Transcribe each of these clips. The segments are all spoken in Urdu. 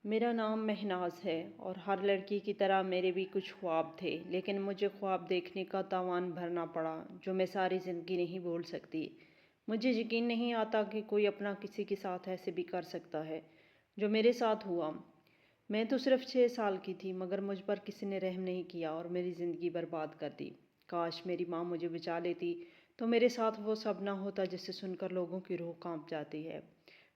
میرا نام مہناز ہے اور ہر لڑکی کی طرح میرے بھی کچھ خواب تھے، لیکن مجھے خواب دیکھنے کا تاوان بھرنا پڑا جو میں ساری زندگی نہیں بھول سکتی۔ مجھے یقین نہیں آتا کہ کوئی اپنا کسی کے ساتھ ایسے بھی کر سکتا ہے جو میرے ساتھ ہوا۔ میں تو صرف 6 سال کی تھی مگر مجھ پر کسی نے رحم نہیں کیا اور میری زندگی برباد کر دی۔ کاش میری ماں مجھے بچا لیتی تو میرے ساتھ وہ سب نہ ہوتا جسے سن کر لوگوں کی روح کانپ جاتی ہے۔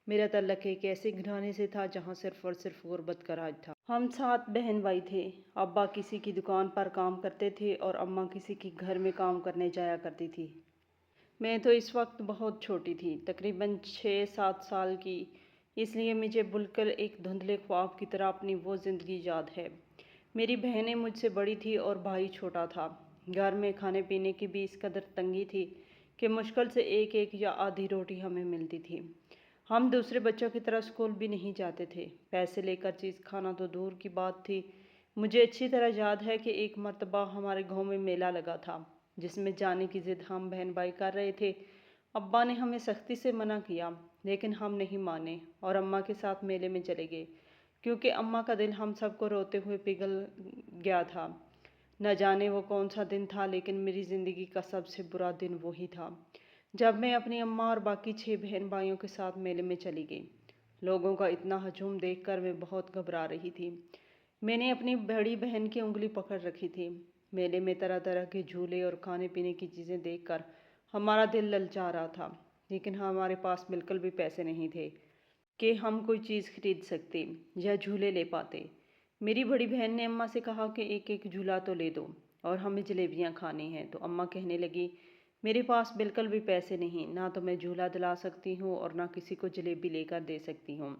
میرا تعلق ایک ایسے گھرانے سے تھا جہاں صرف اور صرف غربت کا راج تھا۔ ہم 7 بہن بھائی تھے۔ ابا کسی کی دکان پر کام کرتے تھے اور اماں کسی کے گھر میں کام کرنے جایا کرتی تھی۔ میں تو اس وقت بہت چھوٹی تھی، تقریباً 6-7 سال کی، اس لیے مجھے بالکل ایک دھندلے خواب کی طرح اپنی وہ زندگی یاد ہے۔ میری بہنیں مجھ سے بڑی تھی اور بھائی چھوٹا تھا۔ گھر میں کھانے پینے کی بھی اس قدر تنگی تھی کہ مشکل سے ایک یا آدھی روٹی ہمیں ملتی تھی۔ ہم دوسرے بچوں کی طرح اسکول بھی نہیں جاتے تھے۔ پیسے لے کر چیز کھانا تو دور کی بات تھی۔ مجھے اچھی طرح یاد ہے کہ ایک مرتبہ ہمارے گاؤں میں میلہ لگا تھا جس میں جانے کی ضد ہم بہن بھائی کر رہے تھے۔ ابا نے ہمیں سختی سے منع کیا لیکن ہم نہیں مانے اور اماں کے ساتھ میلے میں چلے گئے، کیونکہ اماں کا دل ہم سب کو روتے ہوئے پگھل گیا تھا۔ نہ جانے وہ کون سا دن تھا، لیکن میری زندگی کا سب سے برا دن وہی تھا جب میں اپنی اماں اور باقی 6 بہن بھائیوں کے ساتھ میلے میں چلی گئی۔ لوگوں کا اتنا ہجوم دیکھ کر میں بہت گھبرا رہی تھی۔ میں نے اپنی بڑی بہن کی انگلی پکڑ رکھی تھی۔ میلے میں طرح طرح کے جھولے اور کھانے پینے کی چیزیں دیکھ کر ہمارا دل للچا رہا تھا، لیکن ہمارے پاس بالکل بھی پیسے نہیں تھے کہ ہم کوئی چیز خرید سکتے یا جھولے لے پاتے۔ میری بڑی بہن نے اماں سے کہا کہ ایک جھولا تو لے دو اور ہمیں جلیبیاں کھانی ہیں، تو اماں کہنے لگی میرے پاس بالکل بھی پیسے نہیں، نہ تو میں جھولا دلا سکتی ہوں اور نہ کسی کو جلیبی لے کر دے سکتی ہوں،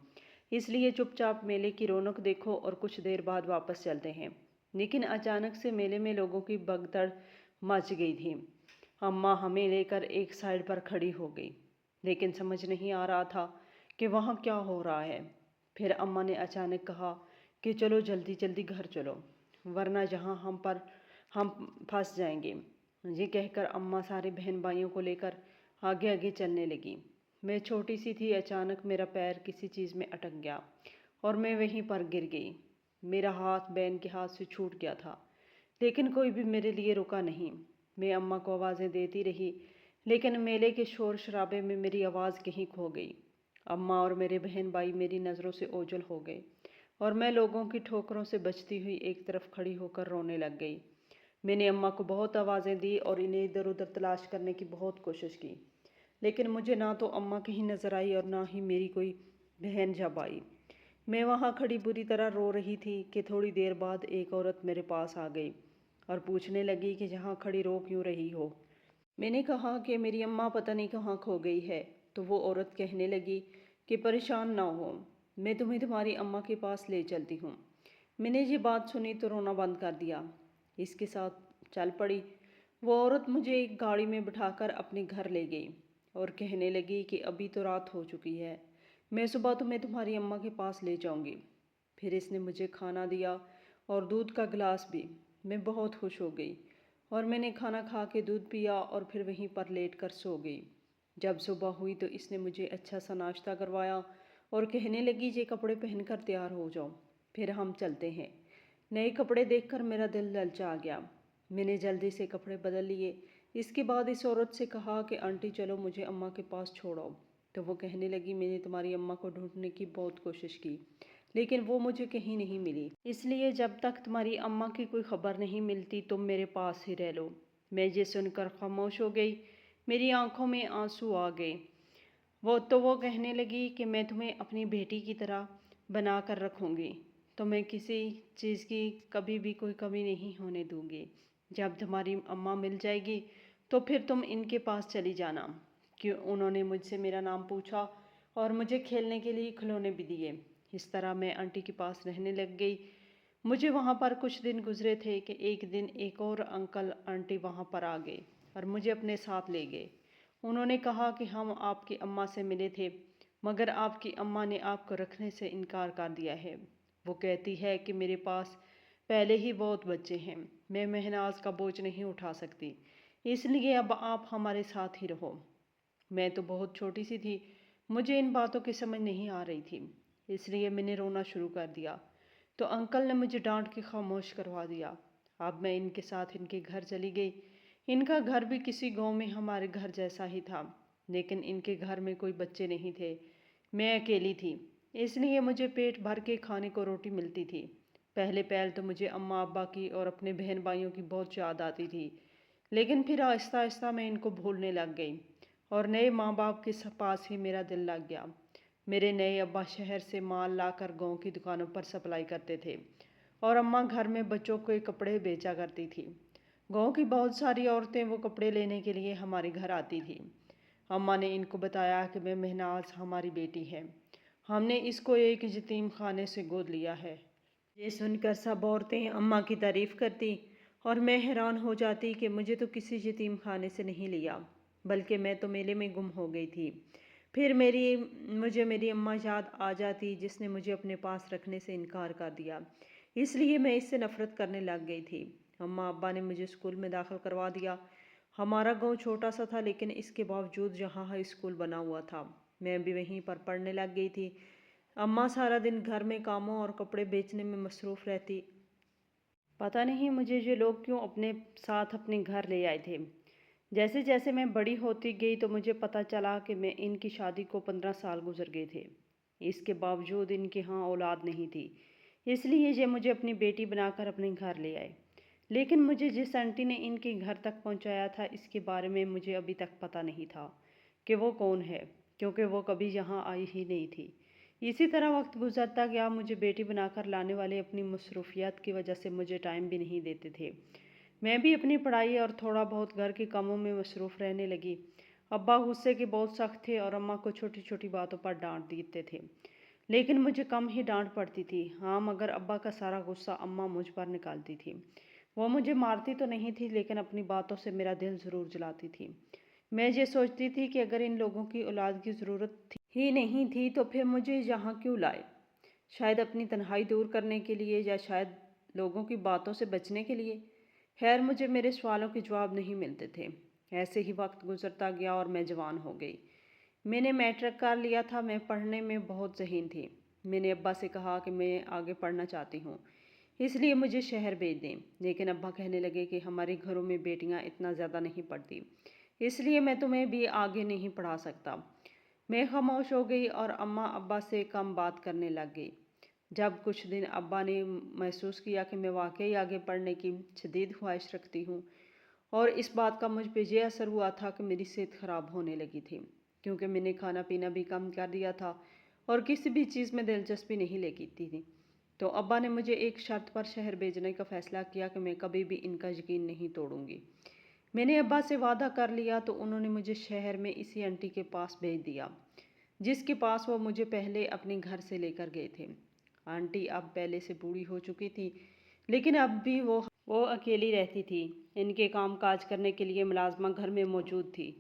اس لیے چپ چاپ میلے کی رونق دیکھو اور کچھ دیر بعد واپس چلتے ہیں۔ لیکن اچانک سے میلے میں لوگوں کی بھگدڑ مچ گئی تھی۔ اماں ہمیں لے کر ایک سائڈ پر کھڑی ہو گئی، لیکن سمجھ نہیں آ رہا تھا کہ وہاں کیا ہو رہا ہے۔ پھر اماں نے اچانک کہا کہ چلو جلدی جلدی گھر چلو، ورنہ جہاں ہم پھنس جائیں گے۔ یہ کہہ کر اماں سارے بہن بھائیوں کو لے کر آگے آگے چلنے لگی۔ میں چھوٹی سی تھی، اچانک میرا پیر کسی چیز میں اٹک گیا اور میں وہیں پر گر گئی۔ میرا ہاتھ بہن کے ہاتھ سے چھوٹ گیا تھا، لیکن کوئی بھی میرے لیے رکا نہیں۔ میں اماں کو آوازیں دیتی رہی، لیکن میلے کے شور شرابے میں میری آواز کہیں کھو گئی۔ اماں اور میرے بہن بھائی میری نظروں سے اوجھل ہو گئے اور میں لوگوں کی ٹھوکروں سے بچتی ہوئی ایک طرف کھڑی ہو کر رونے لگ گئی۔ میں نے اماں کو بہت آوازیں دی اور انہیں ادھر ادھر تلاش کرنے کی بہت کوشش کی، لیکن مجھے نہ تو اماں کہیں نظر آئی اور نہ ہی میری کوئی بہن جب آئی۔ میں وہاں کھڑی بری طرح رو رہی تھی کہ تھوڑی دیر بعد ایک عورت میرے پاس آ گئی اور پوچھنے لگی کہ یہاں کھڑی رو کیوں رہی ہو۔ میں نے کہا کہ میری اماں پتہ نہیں کہاں کھو گئی ہے، تو وہ عورت کہنے لگی کہ پریشان نہ ہو، میں تمہیں تمہاری اماں کے پاس لے چلتی ہوں۔ میں نے یہ بات سنی تو رونا بند کر دیا، اس کے ساتھ چل پڑی۔ وہ عورت مجھے ایک گاڑی میں بٹھا کر اپنے گھر لے گئی اور کہنے لگی کہ ابھی تو رات ہو چکی ہے، میں صبح تمہیں تمہاری اماں کے پاس لے جاؤں گی۔ پھر اس نے مجھے کھانا دیا اور دودھ کا گلاس بھی۔ میں بہت خوش ہو گئی اور میں نے کھانا کھا کے دودھ پیا اور پھر وہیں پر لیٹ کر سو گئی۔ جب صبح ہوئی تو اس نے مجھے اچھا سا ناشتہ کروایا اور کہنے لگی یہ کپڑے پہن کر تیار ہو جاؤ، پھر ہم چلتے ہیں۔ نئے کپڑے دیکھ کر میرا دل للچا گیا۔ میں نے جلدی سے کپڑے بدل لیے۔ اس کے بعد اس عورت سے کہا کہ آنٹی چلو مجھے اماں کے پاس چھوڑو، تو وہ کہنے لگی میں نے تمہاری اماں کو ڈھونڈنے کی بہت کوشش کی، لیکن وہ مجھے کہیں نہیں ملی، اس لیے جب تک تمہاری اماں کی کوئی خبر نہیں ملتی تم میرے پاس ہی رہ لو۔ میں یہ سن کر خاموش ہو گئی، میری آنکھوں میں آنسو آ گئے۔ وہ کہنے لگی کہ میں تمہیں اپنی بیٹی کی طرح بنا کر رکھوں گی، تمہیں کسی چیز کی کبھی بھی کوئی کمی نہیں ہونے دوں گی۔ جب تمہاری اماں مل جائے گی تو پھر تم ان کے پاس چلی جانا۔ انہوں نے مجھ سے میرا نام پوچھا اور مجھے کھیلنے کے لیے کھلونے بھی دیے۔ اس طرح میں آنٹی کے پاس رہنے لگ گئی۔ مجھے وہاں پر کچھ دن گزرے تھے کہ ایک دن ایک اور انکل آنٹی وہاں پر آ گئے اور مجھے اپنے ساتھ لے گئے۔ انہوں نے کہا کہ ہم آپ کی اماں سے ملے تھے مگر آپ کی اماں نے آپ کو رکھنے سے انکار کر دیا ہے۔ وہ کہتی ہے کہ میرے پاس پہلے ہی بہت بچے ہیں، میں مہناز کا بوجھ نہیں اٹھا سکتی، اس لیے اب آپ ہمارے ساتھ ہی رہو۔ میں تو بہت چھوٹی سی تھی، مجھے ان باتوں کی سمجھ نہیں آ رہی تھی۔ اس لیے میں نے رونا شروع کر دیا تو انکل نے مجھے ڈانٹ کے خاموش کروا دیا۔ اب میں ان کے ساتھ ان کے گھر چلی گئی۔ ان کا گھر بھی کسی گاؤں میں ہمارے گھر جیسا ہی تھا، لیکن ان کے گھر میں کوئی بچے نہیں تھے، میں اکیلی تھی، اس لیے مجھے پیٹ بھر کے کھانے کو روٹی ملتی تھی۔ پہلے پہل تو مجھے اماں ابا کی اور اپنے بہن بھائیوں کی بہت یاد آتی تھی، لیکن پھر آہستہ آہستہ میں ان کو بھولنے لگ گئی اور نئے ماں باپ کے پاس ہی میرا دل لگ گیا۔ میرے نئے ابا شہر سے مال لا کر گاؤں کی دکانوں پر سپلائی کرتے تھے اور اماں گھر میں بچوں کے کپڑے بیچا کرتی تھی۔ گاؤں کی بہت ساری عورتیں وہ کپڑے لینے کے لیے ہمارے گھر آتی تھیں۔ اماں نے ان کو بتایا کہ میں مہناز ہماری بیٹی ہے، ہم نے اس کو ایک یتیم خانے سے گود لیا ہے۔ یہ سن کر سب عورتیں اماں کی تعریف کرتی اور میں حیران ہو جاتی کہ مجھے تو کسی یتیم خانے سے نہیں لیا، بلکہ میں تو میلے میں گم ہو گئی تھی۔ پھر مجھے میری اماں یاد آ جاتی جس نے مجھے اپنے پاس رکھنے سے انکار کر دیا، اس لیے میں اس سے نفرت کرنے لگ گئی تھی۔ اماں ابا نے مجھے اسکول میں داخل کروا دیا۔ ہمارا گاؤں چھوٹا سا تھا، لیکن اس کے باوجود یہاں ہائی اسکول بنا ہوا تھا، میں بھی وہیں پر پڑھنے لگ گئی تھی۔ اماں سارا دن گھر میں کاموں اور کپڑے بیچنے میں مصروف رہتی۔ پتہ نہیں مجھے یہ لوگ کیوں اپنے ساتھ اپنے گھر لے آئے تھے۔ جیسے جیسے میں بڑی ہوتی گئی تو مجھے پتہ چلا کہ ان کی شادی کو 15 سال گزر گئے تھے، اس کے باوجود ان کے ہاں اولاد نہیں تھی، اس لیے یہ مجھے اپنی بیٹی بنا کر اپنے گھر لے آئے۔ لیکن مجھے جس آنٹی نے ان کے گھر تک پہنچایا تھا اس کے بارے میں مجھے ابھی تک پتہ نہیں تھا کہ وہ کون ہے، کیونکہ وہ کبھی یہاں آئی ہی نہیں تھی۔ اسی طرح وقت گزرتا گیا، مجھے بیٹی بنا کر لانے والے اپنی مصروفیات کی وجہ سے مجھے ٹائم بھی نہیں دیتے تھے۔ میں بھی اپنی پڑھائی اور تھوڑا بہت گھر کے کاموں میں مصروف رہنے لگی۔ ابا غصے کے بہت سخت تھے اور اماں کو چھوٹی چھوٹی باتوں پر ڈانٹ دیتے تھے، لیکن مجھے کم ہی ڈانٹ پڑتی تھی۔ ہاں، مگر ابا کا سارا غصہ اماں مجھ پر نکالتی تھی۔ وہ مجھے مارتی تو نہیں تھی، لیکن اپنی باتوں سے میرا دل ضرور جلاتی تھی۔ میں یہ سوچتی تھی کہ اگر ان لوگوں کی اولاد کی ضرورت ہی نہیں تھی تو پھر مجھے یہاں کیوں لائے؟ شاید اپنی تنہائی دور کرنے کے لیے، یا شاید لوگوں کی باتوں سے بچنے کے لیے۔ خیر، مجھے میرے سوالوں کے جواب نہیں ملتے تھے۔ ایسے ہی وقت گزرتا گیا اور میں جوان ہو گئی۔ میں نے میٹرک کر لیا تھا۔ میں پڑھنے میں بہت ذہین تھی۔ میں نے ابا سے کہا کہ میں آگے پڑھنا چاہتی ہوں، اس لیے مجھے شہر بھیج دیں، لیکن ابا کہنے لگے کہ ہمارے گھروں میں بیٹیاں اتنا زیادہ نہیں پڑھتی، اس لیے میں تمہیں بھی آگے نہیں پڑھا سکتا۔ میں خاموش ہو گئی اور اماں ابا سے کم بات کرنے لگ گئی۔ جب کچھ دن ابا نے محسوس کیا کہ میں واقعی آگے پڑھنے کی شدید خواہش رکھتی ہوں، اور اس بات کا مجھ پہ یہ اثر ہوا تھا کہ میری صحت خراب ہونے لگی تھی، کیونکہ میں نے کھانا پینا بھی کم کر دیا تھا اور کسی بھی چیز میں دلچسپی نہیں لیتی تھی، تو ابا نے مجھے ایک شرط پر شہر بھیجنے کا فیصلہ کیا کہ میں کبھی بھی ان کا یقین نہیں توڑوں گی۔ میں نے ابا سے وعدہ کر لیا تو انہوں نے مجھے شہر میں اسی آنٹی کے پاس بھیج دیا جس کے پاس وہ مجھے پہلے اپنے گھر سے لے کر گئے تھے۔ آنٹی اب پہلے سے بوڑھی ہو چکی تھی، لیکن اب بھی وہ اکیلی رہتی تھی۔ ان کے کام کاج کرنے کے لیے ملازمہ گھر میں موجود تھی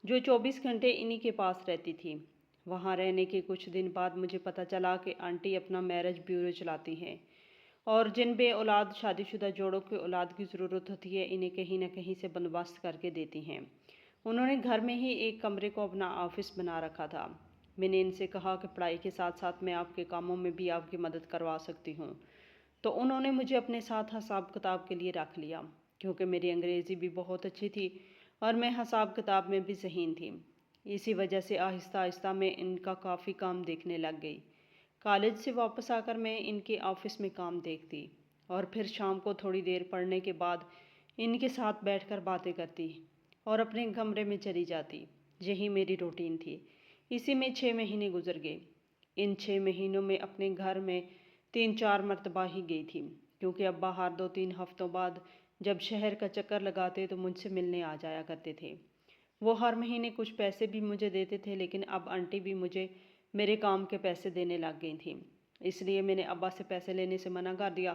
جو 24 گھنٹے انہی کے پاس رہتی تھی۔ وہاں رہنے کے کچھ دن بعد مجھے پتہ چلا کہ آنٹی اپنا میرج بیورو چلاتی ہیں اور جن بے اولاد شادی شدہ جوڑوں کے اولاد کی ضرورت ہوتی ہے انہیں کہیں نہ کہیں سے بندوبست کر کے دیتی ہیں۔ انہوں نے گھر میں ہی ایک کمرے کو اپنا آفس بنا رکھا تھا۔ میں نے ان سے کہا کہ پڑھائی کے ساتھ ساتھ میں آپ کے کاموں میں بھی آپ کی مدد کروا سکتی ہوں، تو انہوں نے مجھے اپنے ساتھ حساب کتاب کے لیے رکھ لیا، کیونکہ میری انگریزی بھی بہت اچھی تھی اور میں حساب کتاب میں بھی ذہین تھی۔ اسی وجہ سے آہستہ آہستہ میں ان کا کافی کام دیکھنے لگ گئی۔ کالج سے واپس آ کر میں ان کے آفس میں کام دیکھتی اور پھر شام کو تھوڑی دیر پڑھنے کے بعد ان کے ساتھ بیٹھ کر باتیں کرتی اور اپنے کمرے میں چلی جاتی۔ یہی میری روٹین تھی۔ اسی میں 6 مہینے گزر گئے۔ ان 6 مہینوں میں اپنے گھر میں 3-4 مرتبہ ہی گئی تھی، کیونکہ ابا ہر 2-3 ہفتوں بعد جب شہر کا چکر لگاتے تو مجھ سے ملنے آ جایا کرتے تھے۔ وہ ہر مہینے کچھ پیسے بھی مجھے دیتے تھے، لیکن اب آنٹی بھی مجھے میرے کام کے پیسے دینے لگ گئی تھیں، اس لیے میں نے ابا سے پیسے لینے سے منع کر دیا۔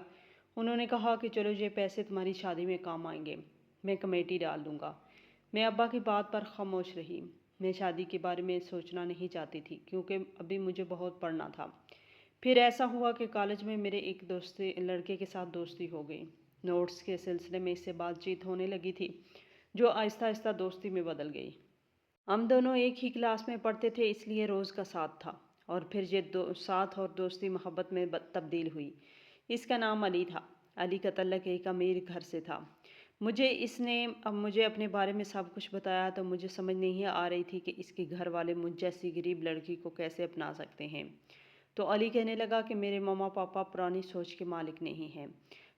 انہوں نے کہا کہ چلو یہ پیسے تمہاری شادی میں کام آئیں گے، میں کمیٹی ڈال دوں گا۔ میں ابا کی بات پر خاموش رہی۔ میں شادی کے بارے میں سوچنا نہیں چاہتی تھی، کیونکہ ابھی مجھے بہت پڑھنا تھا۔ پھر ایسا ہوا کہ کالج میں میرے ایک لڑکے کے ساتھ دوستی ہو گئی۔ نوٹس کے سلسلے میں اس سے بات چیت ہونے لگی تھی، جو آہستہ آہستہ دوستی میں بدل گئی۔ ہم دونوں ایک ہی کلاس میں پڑھتے تھے، اس لیے روز کا ساتھ تھا اور پھر یہ ساتھ اور دوستی محبت میں تبدیل ہوئی۔ اس کا نام علی تھا۔ علی کا تعلق ایک امیر گھر سے تھا۔ اس نے اب مجھے اپنے بارے میں سب کچھ بتایا تو مجھے سمجھ نہیں آ رہی تھی کہ اس کے گھر والے مجھ جیسی غریب لڑکی کو کیسے اپنا سکتے ہیں۔ تو علی کہنے لگا کہ میرے ماما پاپا پرانی سوچ کے مالک نہیں ہیں،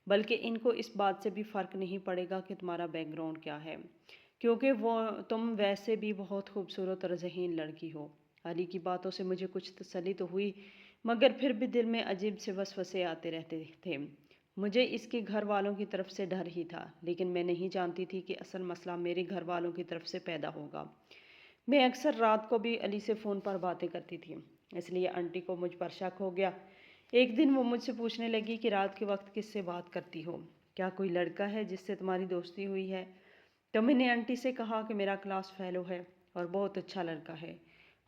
بلکہ ان کو اس بات سے بھی فرق نہیں پڑے گا کہ تمہارا بیک گراؤنڈ کیا ہے، کیونکہ تم ویسے بھی بہت خوبصورت اور ذہین لڑکی ہو۔ علی کی باتوں سے مجھے کچھ تسلی تو ہوئی، مگر پھر بھی دل میں عجیب سے وسوسے آتے رہتے تھے۔ مجھے اس کے گھر والوں کی طرف سے ڈر ہی تھا، لیکن میں نہیں جانتی تھی کہ اصل مسئلہ میرے گھر والوں کی طرف سے پیدا ہوگا۔ میں اکثر رات کو بھی علی سے فون پر باتیں کرتی تھی، اس لیے آنٹی کو مجھ پر شک ہو گیا۔ ایک دن وہ مجھ سے پوچھنے لگی کہ رات کے وقت کس سے بات کرتی ہو؟ کیا کوئی لڑکا ہے جس سے تمہاری دوستی ہوئی ہے؟ تو میں نے آنٹی سے کہا کہ میرا کلاس فیلو ہے اور بہت اچھا لڑکا ہے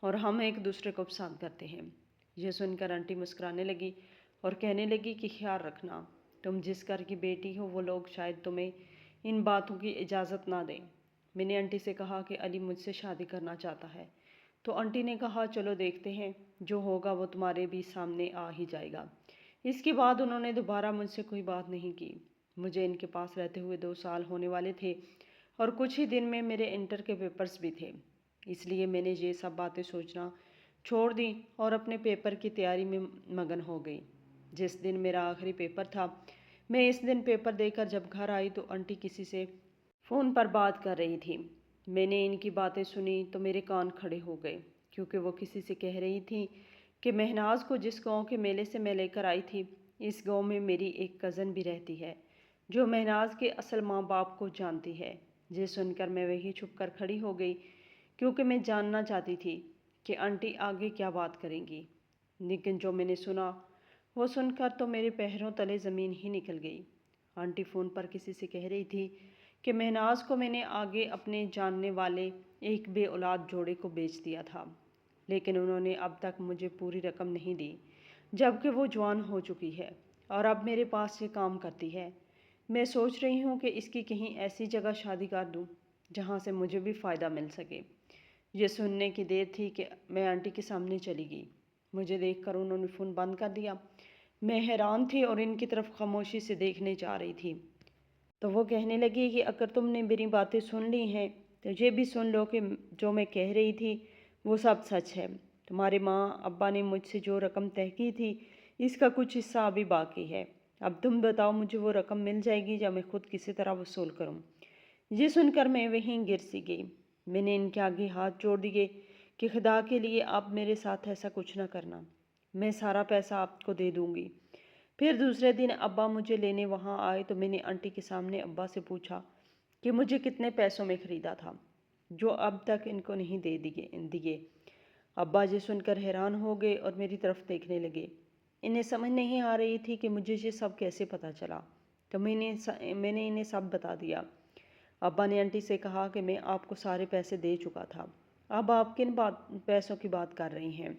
اور ہم ایک دوسرے کو پسند کرتے ہیں۔ یہ سن کر آنٹی مسکرانے لگی اور کہنے لگی کہ خیال رکھنا، تم جس گھر کی بیٹی ہو وہ لوگ شاید تمہیں ان باتوں کی اجازت نہ دیں۔ میں نے آنٹی سے کہا کہ علی مجھ سے شادی کرنا چاہتا ہے، تو آنٹی نے کہا چلو دیکھتے ہیں، جو ہوگا وہ تمہارے بھی سامنے آ ہی جائے گا۔ اس کے بعد انہوں نے دوبارہ مجھ سے کوئی بات نہیں کی۔ مجھے ان کے پاس رہتے ہوئے 2 سال ہونے والے تھے اور کچھ ہی دن میں میرے انٹر کے پیپرز بھی تھے، اس لیے میں نے یہ سب باتیں سوچنا چھوڑ دیں اور اپنے پیپر کی تیاری میں مگن ہو گئی۔ جس دن میرا آخری پیپر تھا، میں اس دن پیپر دے کر جب گھر آئی تو آنٹی کسی سے فون پر بات کر رہی تھی۔ میں نے ان کی باتیں سنی تو میرے کان کھڑے ہو گئے، کیونکہ وہ کسی سے کہہ رہی تھی کہ مہناز کو جس گاؤں کے میلے سے میں لے کر آئی تھی، اس گاؤں میں میری ایک کزن بھی رہتی ہے جو مہناز کے اصل ماں باپ کو جانتی ہے۔ یہ سن کر میں وہیں چھپ کر کھڑی ہو گئی، کیونکہ میں جاننا چاہتی تھی کہ آنٹی آگے کیا بات کریں گی۔ لیکن جو میں نے سنا وہ سن کر تو میرے پیروں تلے زمین ہی نکل گئی۔ آنٹی فون پر کسی سے کہہ رہی تھی کہ مہناز کو میں نے آگے اپنے جاننے والے ایک بے اولاد جوڑے کو بیچ دیا تھا، لیکن انہوں نے اب تک مجھے پوری رقم نہیں دی، جبکہ وہ جوان ہو چکی ہے اور اب میرے پاس سے کام کرتی ہے۔ میں سوچ رہی ہوں کہ اس کی کہیں ایسی جگہ شادی کر دوں جہاں سے مجھے بھی فائدہ مل سکے۔ یہ سننے کی دیر تھی کہ میں آنٹی کے سامنے چلی گئی۔ مجھے دیکھ کر انہوں نے فون بند کر دیا۔ میں حیران تھی اور ان کی طرف خاموشی سے دیکھنے جا رہی تھی۔ تو وہ کہنے لگی کہ اگر تم نے میری باتیں سن لی ہیں تو یہ بھی سن لو کہ جو میں کہہ رہی تھی وہ سب سچ ہے۔ تمہارے ماں ابا نے مجھ سے جو رقم طے کی تھی، اس کا کچھ حصہ ابھی باقی ہے۔ اب تم بتاؤ مجھے وہ رقم مل جائے گی یا میں خود کسی طرح وصول کروں؟ یہ سن کر میں وہیں گر سی گئی۔ میں نے ان کے آگے ہاتھ جوڑ دیے کہ خدا کے لیے آپ میرے ساتھ ایسا کچھ نہ کرنا، میں سارا پیسہ آپ کو دے دوں گی۔ پھر دوسرے دن ابا مجھے لینے وہاں آئے تو میں نے آنٹی کے سامنے ابا سے پوچھا کہ مجھے کتنے پیسوں میں خریدا تھا، جو اب تک ان کو نہیں دے دیے۔ ابا یہ سن کر حیران ہو گئے اور میری طرف دیکھنے لگے۔ انہیں سمجھ نہیں آ رہی تھی کہ مجھے یہ سب کیسے پتہ چلا، تو میں نے انہیں سب بتا دیا۔ ابا نے آنٹی سے کہا کہ میں آپ کو سارے پیسے دے چکا تھا، اب آپ کن پیسوں کی بات کر رہی ہیں،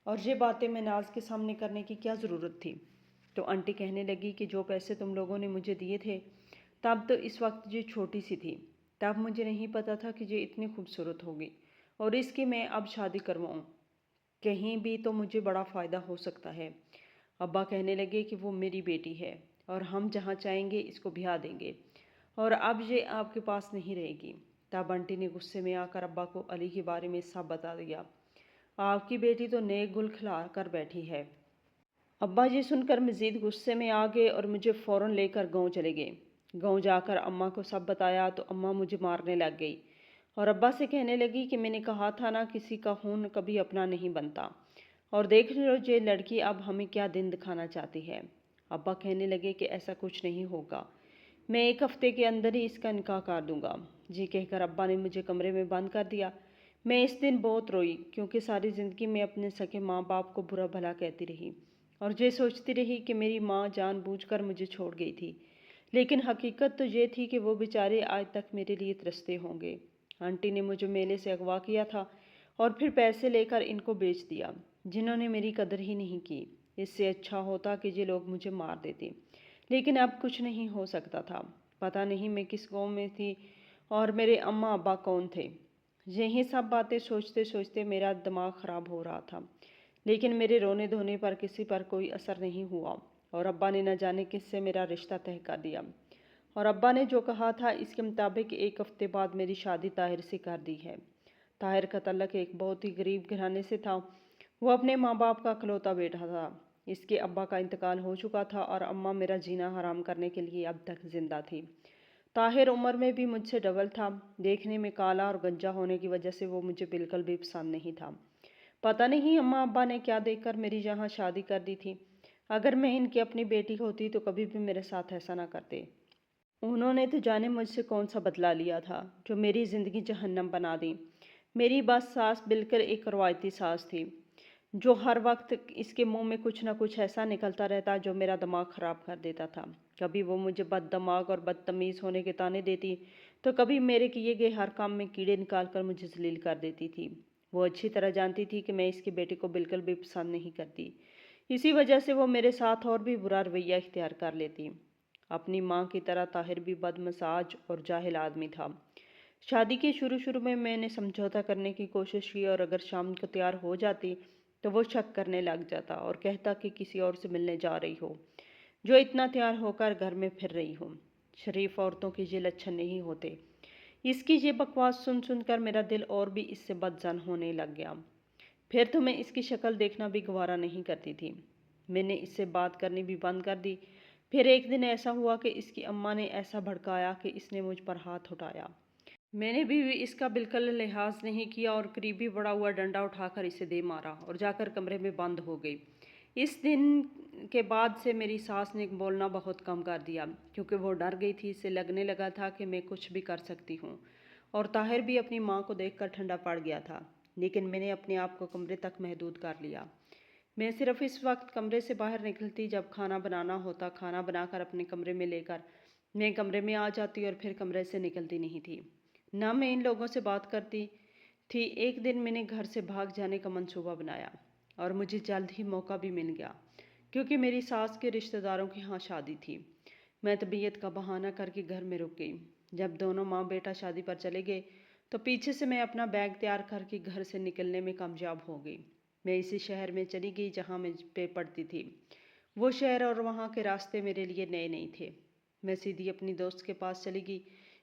اور یہ باتیں میں ناز کے سامنے کرنے کی کیا ضرورت تھی؟ تو آنٹی کہنے لگی کہ جو پیسے تم لوگوں نے مجھے دیے تھے تب تو اس وقت یہ چھوٹی سی تھی، تب مجھے نہیں پتا تھا کہ یہ اتنی خوبصورت ہوگی اور اس کی میں اب شادی کرواؤں، کہیں بھی تو مجھے بڑا فائدہ ہو سکتا ہے۔ ابا کہنے لگے کہ وہ میری بیٹی ہے اور ہم جہاں چاہیں گے اس کو بیاہ دیں گے، اور اب یہ آپ کے پاس نہیں رہے گی۔ تب آنٹی نے غصے میں آ کر ابا کو علی کے بارے میں سب بتا دیا۔ آپ کی بیٹی تو نئے گل کھلا کر بیٹھی ہے۔ ابا یہ سن کر مزید غصے میں آ گئے اور مجھے فوراً لے کر گاؤں چلے گئے۔ گاؤں جا کر اماں کو سب بتایا تو اماں مجھے مارنے لگ گئی اور ابا سے کہنے لگی کہ میں نے کہا تھا نا کسی کا خون کبھی اپنا نہیں بنتا، اور دیکھ لو یہ لڑکی اب ہمیں کیا دن دکھانا چاہتی ہے۔ ابا کہنے لگے کہ ایسا کچھ نہیں ہوگا، میں 1 ہفتے کے اندر ہی اس کا نکاح کر دوں گا۔ جی کہہ کر ابا نے مجھے کمرے میں بند کر دیا۔ میں اس دن بہت روئی، کیونکہ ساری زندگی میں اپنے سکے ماں باپ کو برا بھلا کہتی رہی اور یہ سوچتی رہی کہ میری ماں جان بوجھ کر مجھے چھوڑ گئی تھی، لیکن حقیقت تو یہ تھی کہ وہ بیچارے آج تک میرے لیے ترستے ہوں گے۔ آنٹی نے مجھے میلے سے اغوا کیا تھا اور پھر پیسے لے کر ان کو بیچ دیا، جنہوں نے میری قدر ہی نہیں کی۔ اس سے اچھا ہوتا کہ یہ لوگ مجھے مار دیتے، لیکن اب کچھ نہیں ہو سکتا تھا۔ پتہ نہیں میں کس گاؤں میں تھی اور میرے اماں ابا کون تھے۔ یہی سب باتیں سوچتے سوچتے میرا دماغ خراب ہو رہا تھا، لیکن میرے رونے دھونے پر کسی پر کوئی اثر نہیں ہوا اور ابا نے نہ جانے کس سے میرا رشتہ طے کر دیا، اور ابا نے جو کہا تھا اس کے مطابق 1 ہفتے بعد میری شادی طاہر سے کر دی ہے۔ طاہر کا تعلق ایک بہت ہی غریب گھرانے سے تھا۔ وہ اپنے ماں باپ کا اکلوتا بیٹا تھا۔ اس کے ابا کا انتقال ہو چکا تھا اور اماں میرا جینا حرام کرنے کے لیے اب تک زندہ تھی۔ طاہر عمر میں بھی مجھ سے ڈبل تھا۔ دیکھنے میں کالا اور گنجا ہونے کی وجہ سے وہ مجھے بالکل بھی پسند نہیں تھا۔ پتہ نہیں اماں ابا نے کیا دیکھ کر میری یہاں شادی کر دی تھی۔ اگر میں ان کی اپنی بیٹی ہوتی تو کبھی بھی میرے ساتھ ایسا نہ کرتے۔ انہوں نے تو جانے مجھ سے کون سا بدلہ لیا تھا جو میری زندگی جہنم بنا دی۔ میری بس ساس بالکل ایک روایتی ساس تھی جو ہر وقت اس کے منہ میں کچھ نہ کچھ ایسا نکلتا رہتا جو میرا دماغ خراب کر دیتا تھا۔ کبھی وہ مجھے بد دماغ اور بدتمیز ہونے کے طعنے دیتی تو کبھی میرے کیے گئے ہر کام میں کیڑے نکال کر مجھے ذلیل کر دیتی تھی۔ وہ اچھی طرح جانتی تھی کہ میں اس کے بیٹے کو بالکل بھی پسند نہیں کرتی، اسی وجہ سے وہ میرے ساتھ اور بھی برا رویہ اختیار کر لیتی۔ اپنی ماں کی طرح طاہر بھی بد مزاج اور جاہل آدمی تھا۔ شادی کے شروع میں نے سمجھوتا کرنے کی کوشش کی اور اگر شام کو تیار ہو جاتی تو وہ شک کرنے لگ جاتا اور کہتا کہ کسی اور سے ملنے جا رہی ہو جو اتنا تیار ہو کر گھر میں پھر رہی ہو۔ شریف عورتوں کے یہ لچھن نہیں ہوتے۔ اس کی یہ بکواس سن کر میرا دل اور بھی اس سے بدظن ہونے لگ گیا۔ پھر تو میں اس کی شکل دیکھنا بھی گوارا نہیں کرتی تھی۔ میں نے اس سے بات کرنی بھی بند کر دی۔ پھر ایک دن ایسا ہوا کہ اس کی اماں نے ایسا بھڑکایا کہ اس نے مجھ پر ہاتھ اٹھایا۔ میں نے بھی اس کا بالکل لحاظ نہیں کیا اور قریبی بڑا ہوا ڈنڈا اٹھا کر اسے دے مارا اور جا کر کمرے میں بند ہو گئی۔ اس دن کے بعد سے میری ساس نے بولنا بہت کم کر دیا کیونکہ وہ ڈر گئی تھی۔ اسے لگنے لگا تھا کہ میں کچھ بھی کر سکتی ہوں، اور طاہر بھی اپنی ماں کو دیکھ کر ٹھنڈا پڑ گیا تھا۔ لیکن میں نے اپنے آپ کو کمرے تک محدود کر لیا۔ میں صرف اس وقت کمرے سے باہر نکلتی جب کھانا بنانا ہوتا۔ کھانا بنا کر اپنے کمرے میں لے کر میں کمرے میں آ جاتی اور پھر کمرے سے نکلتی نہیں تھی۔ نہ میں ان لوگوں سے بات کرتی تھی۔ ایک دن میں نے گھر سے بھاگ جانے کا منصوبہ بنایا اور مجھے جلد ہی موقع بھی مل گیا کیونکہ میری ساس کے رشتہ داروں کے ہاں شادی تھی۔ میں طبیعت کا بہانہ کر کے گھر میں رک گئی۔ جب دونوں ماں بیٹا شادی پر چلے گئے تو پیچھے سے میں اپنا بیگ تیار کر کے گھر سے نکلنے میں کامیاب ہو گئی۔ میں اسی شہر میں چلی گئی جہاں میں پڑھتی تھی۔ وہ شہر اور وہاں کے راستے میرے لیے نئے نہیں تھے۔ میں سیدھی اپنی دوست کے پاس چلی گئی۔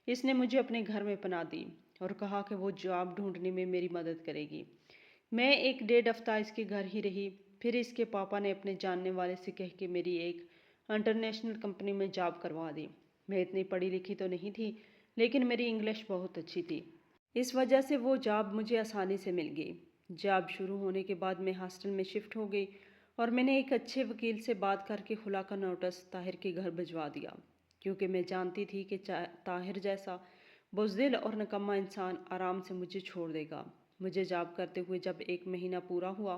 اس نے مجھے اپنے گھر میں پناہ دی اور کہا کہ وہ جاب ڈھونڈنے میں میری مدد کرے گی۔ میں 1 ڈیڑھ ہفتہ اس کے گھر ہی رہی۔ پھر اس کے پاپا نے اپنے جاننے والے سے کہہ کے میری ایک انٹرنیشنل کمپنی میں جاب کروا دی۔ میں اتنی پڑھی لکھی تو نہیں تھی لیکن میری انگلش بہت اچھی تھی۔ اس وجہ سے وہ جاب مجھے آسانی سے مل گئی۔ جاب شروع ہونے کے بعد میں ہاسٹل میں شفٹ ہو گئی اور میں نے ایک اچھے وکیل سے بات کر کے خلا کا نوٹس طاہر کے گھر بھجوا دیا کیونکہ میں جانتی تھی کہ طاہر جیسا بزدل اور نکما انسان آرام سے مجھے چھوڑ دے گا۔ مجھے جاب کرتے ہوئے جب 1 مہینہ پورا ہوا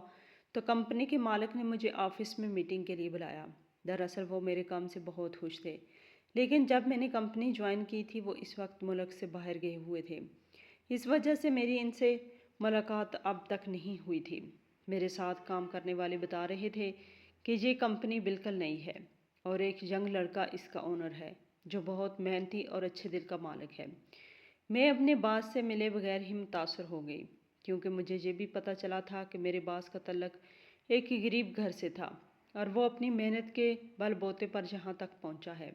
تو کمپنی کے مالک نے مجھے آفس میں میٹنگ کے لیے بلایا۔ دراصل وہ میرے کام سے بہت خوش تھے، لیکن جب میں نے کمپنی جوائن کی تھی وہ اس وقت ملک سے باہر گئے ہوئے تھے۔ اس وجہ سے میری ان سے ملاقات اب تک نہیں ہوئی تھی۔ میرے ساتھ کام کرنے والے بتا رہے تھے کہ یہ کمپنی بالکل نئی ہے اور ایک ینگ لڑکا اس کا اونر ہے جو بہت محنتی اور اچھے دل کا مالک ہے۔ میں اپنے باس سے ملے بغیر ہی متاثر ہو گئی کیونکہ مجھے یہ بھی پتہ چلا تھا کہ میرے باس کا تعلق ایک غریب گھر سے تھا اور وہ اپنی محنت کے بل بوتے پر یہاں تک پہنچا ہے۔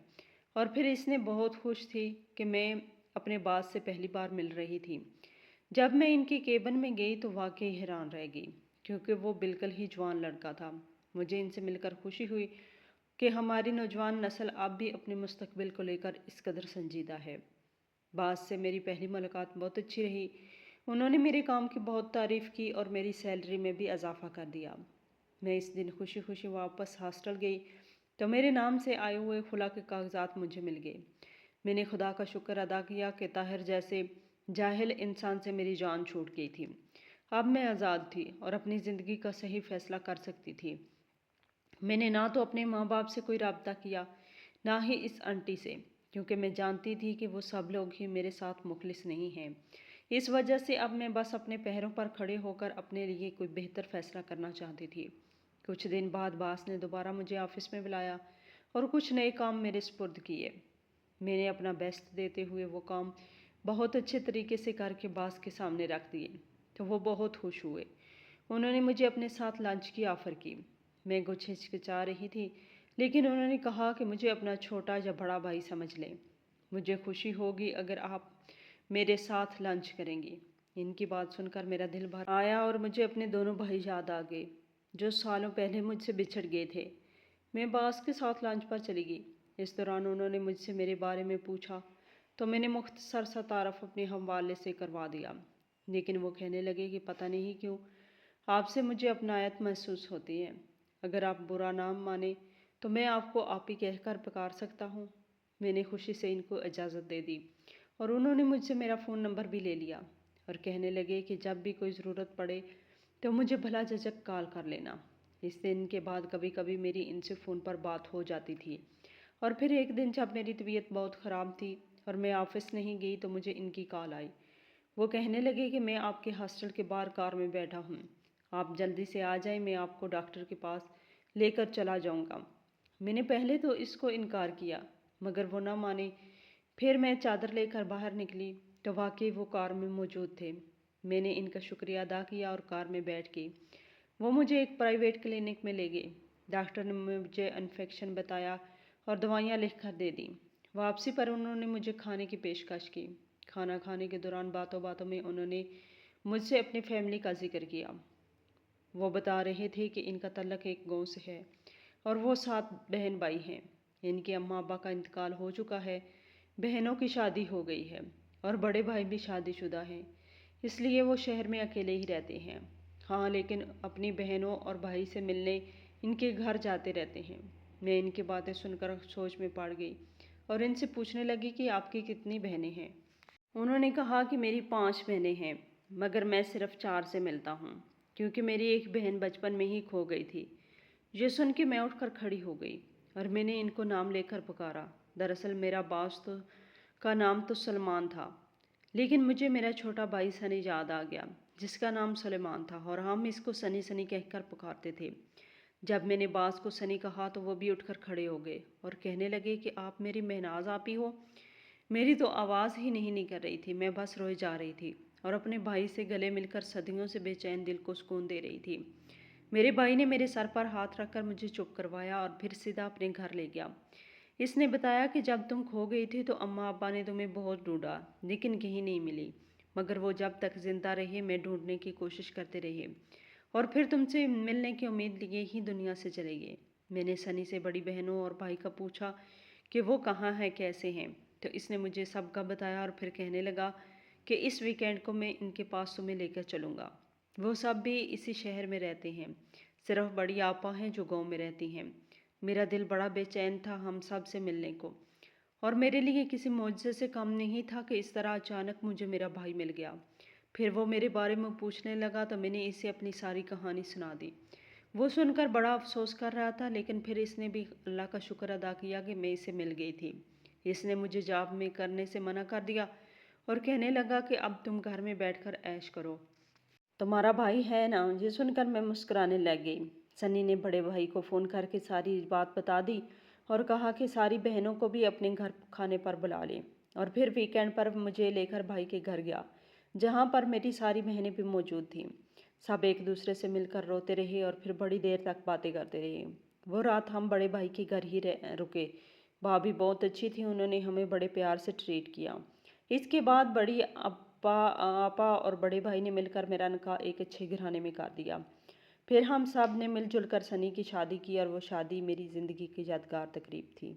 اور پھر اس نے بہت خوش تھی کہ میں اپنے باس سے پہلی بار مل رہی تھی۔ جب میں ان کے کیبن میں گئی تو واقعی حیران رہ گئی کیونکہ وہ بالکل ہی جوان لڑکا تھا۔ مجھے ان سے مل کر خوشی ہوئی کہ ہماری نوجوان نسل اب بھی اپنے مستقبل کو لے کر اس قدر سنجیدہ ہے۔ باس سے میری پہلی ملاقات بہت اچھی رہی۔ انہوں نے میرے کام کی بہت تعریف کی اور میری سیلری میں بھی اضافہ کر دیا۔ میں اس دن خوشی خوشی واپس ہاسٹل گئی تو میرے نام سے آئے ہوئے خلا کے کاغذات مجھے مل گئے۔ میں نے خدا کا شکر ادا کیا کہ طاہر جیسے جاہل انسان سے میری جان چھوٹ گئی تھی۔ اب میں آزاد تھی اور اپنی زندگی کا صحیح فیصلہ کر سکتی تھی۔ میں نے نہ تو اپنے ماں باپ سے کوئی رابطہ کیا نہ ہی اس آنٹی سے کیونکہ میں جانتی تھی کہ وہ سب لوگ ہی میرے ساتھ مخلص نہیں ہیں۔ اس وجہ سے اب میں بس اپنے پیروں پر کھڑے ہو کر اپنے لیے کوئی بہتر فیصلہ کرنا چاہتی تھی۔ کچھ دن بعد باس نے دوبارہ مجھے آفس میں بلایا اور کچھ نئے کام میرے سپرد کیے۔ میں نے اپنا بیسٹ دیتے ہوئے وہ کام بہت اچھے طریقے سے کر کے باس کے سامنے رکھ دیے تو وہ بہت خوش ہوئے۔ انہوں نے مجھے اپنے ساتھ لنچ کی آفر کی۔ میں کچھ ہچکچا رہی تھی، لیکن انہوں نے کہا کہ مجھے اپنا چھوٹا یا بڑا بھائی سمجھ لیں، مجھے خوشی ہوگی اگر آپ میرے ساتھ لنچ کریں گی۔ ان کی بات سن کر میرا دل بھر آیا اور مجھے اپنے دونوں بھائی یاد آ گئے جو سالوں پہلے مجھ سے بچھڑ گئے تھے۔ میں باس کے ساتھ لنچ پر چلی گئی۔ اس دوران انہوں نے مجھ سے میرے بارے میں پوچھا تو میں نے مختصر سا تعارف اپنے ہم والے سے کروا دیا، لیکن وہ کہنے لگے کہ پتہ نہیں کیوں آپ سے مجھے اپنایت محسوس ہوتی ہے۔ اگر آپ برا نام مانیں تو میں آپ کو آپ ہی کہہ کر پکار سکتا ہوں۔ میں نے خوشی سے ان کو اجازت دے دی اور انہوں نے مجھ سے میرا فون نمبر بھی لے لیا اور کہنے لگے کہ جب بھی کوئی ضرورت پڑے تو مجھے بھلا جھجک کال کر لینا۔ اس دن کے بعد کبھی کبھی میری ان سے فون پر بات ہو جاتی تھی، اور پھر ایک دن جب میری طبیعت بہت خراب تھی اور میں آفس نہیں گئی تو مجھے ان کی کال آئی۔ وہ کہنے لگے کہ میں آپ کے ہاسٹل کے باہر کار میں بیٹھا ہوں، آپ جلدی سے آ جائیں، میں آپ کو ڈاکٹر کے پاس لے کر چلا جاؤں گا۔ میں نے پہلے تو اس کو انکار کیا مگر وہ نہ مانے۔ پھر میں چادر لے کر باہر نکلی تو واقعی وہ کار میں موجود تھے۔ میں نے ان کا شکریہ ادا کیا اور کار میں بیٹھ گئی۔ وہ مجھے ایک پرائیویٹ کلینک میں لے گئے۔ ڈاکٹر نے مجھے انفیکشن بتایا اور دوائیاں لکھ کر دے دیں۔ واپسی پر انہوں نے مجھے کھانے کی پیشکش کی۔ کھانا کھانے کے دوران باتوں باتوں میں انہوں نے مجھ سے اپنی فیملی کا ذکر کیا۔ وہ بتا رہے تھے کہ ان کا تعلق ایک گاؤں سے ہے اور وہ 7 بہن بھائی ہیں۔ ان کے اماں ابا کا انتقال ہو چکا ہے، بہنوں کی شادی ہو گئی ہے اور بڑے بھائی بھی شادی شدہ ہیں، اس لیے وہ شہر میں اکیلے ہی رہتے ہیں۔ ہاں، لیکن اپنی بہنوں اور بھائی سے ملنے ان کے گھر جاتے رہتے ہیں۔ میں ان کی باتیں سن کر سوچ میں پڑ گئی اور ان سے پوچھنے لگی کہ آپ کی کتنی بہنیں ہیں؟ انہوں نے کہا کہ میری 5 بہنیں ہیں مگر میں صرف 4 سے ملتا ہوں کیونکہ میری ایک بہن بچپن میں ہی کھو گئی تھی۔ یہ سن کے میں اٹھ کر کھڑی ہو گئی اور میں نے ان کو نام لے کر پکارا۔ دراصل میرا باس کا نام تو سلمان تھا، لیکن مجھے میرا چھوٹا بھائی سنی یاد آ گیا جس کا نام سلیمان تھا اور ہم اس کو سنی سنی کہہ کر پکارتے تھے۔ جب میں نے باس کو سنی کہا تو وہ بھی اٹھ کر کھڑے ہو گئے اور کہنے لگے کہ آپ میری مہناز آپی ہو؟ میری تو آواز ہی نہیں کر رہی تھی، میں بس روئے جا رہی تھی اور اپنے بھائی سے گلے مل کر صدیوں سے بے چین دل کو سکون دے رہی تھی۔ میرے بھائی نے میرے سر پر ہاتھ رکھ کر مجھے چپ کروایا اور پھر سیدھا اپنے گھر لے گیا۔ اس نے بتایا کہ جب تم کھو گئی تھی تو اماں ابا نے تمہیں بہت ڈھونڈا لیکن کہیں نہیں ملی، مگر وہ جب تک زندہ رہے میں ڈھونڈنے کی کوشش کرتے رہے اور پھر تم سے ملنے کی امید لیے ہی دنیا سے چلے گئے۔ میں نے سنی سے بڑی بہنوں اور بھائی کا پوچھا کہ وہ کہاں ہیں، کیسے ہیں، تو اس نے مجھے سب کا بتایا اور پھر کہنے لگا کہ اس ویکینڈ کو میں ان کے پاس تمہیں لے کر چلوں گا۔ وہ سب بھی اسی شہر میں رہتے ہیں، صرف بڑی آپا ہیں جو گاؤں میں رہتی ہیں۔ میرا دل بڑا بے چین تھا ہم سب سے ملنے کو، اور میرے لیے کسی معجزے سے کم نہیں تھا کہ اس طرح اچانک مجھے میرا بھائی مل گیا۔ پھر وہ میرے بارے میں پوچھنے لگا تو میں نے اسے اپنی ساری کہانی سنا دی۔ وہ سن کر بڑا افسوس کر رہا تھا، لیکن پھر اس نے بھی اللہ کا شکر ادا کیا کہ میں اسے مل گئی تھی۔ اس نے مجھے جاب میں کرنے سے منع کر دیا اور کہنے لگا کہ اب تم گھر میں بیٹھ کر عیش کرو۔ تمہارا بھائی ہے نا؟ یہ سن کر میں مسکرانے لگ گئی۔ سنی نے بڑے بھائی کو فون کر کے ساری بات بتا دی اور کہا کہ ساری بہنوں کو بھی اپنے گھر کھانے پر بلا لیں، اور پھر ویکینڈ پر مجھے لے کر بھائی کے گھر گیا جہاں پر میری ساری بہنیں بھی موجود تھیں۔ سب ایک دوسرے سے مل کر روتے رہے اور پھر بڑی دیر تک باتیں کرتے رہے۔ وہ رات ہم بڑے بھائی کے گھر ہی رکے۔ بھابھی بہت اچھی تھی، انہوں نے ہمیں بڑے پیار سے ٹریٹ کیا۔ اس کے بعد بڑی آپا اور بڑے بھائی نے مل کر میرا نکاح ایک اچھے گھرانے میں کر دیا۔ پھر ہم سب نے مل جل کر سنی کی شادی کی اور وہ شادی میری زندگی کی یادگار تقریب تھی۔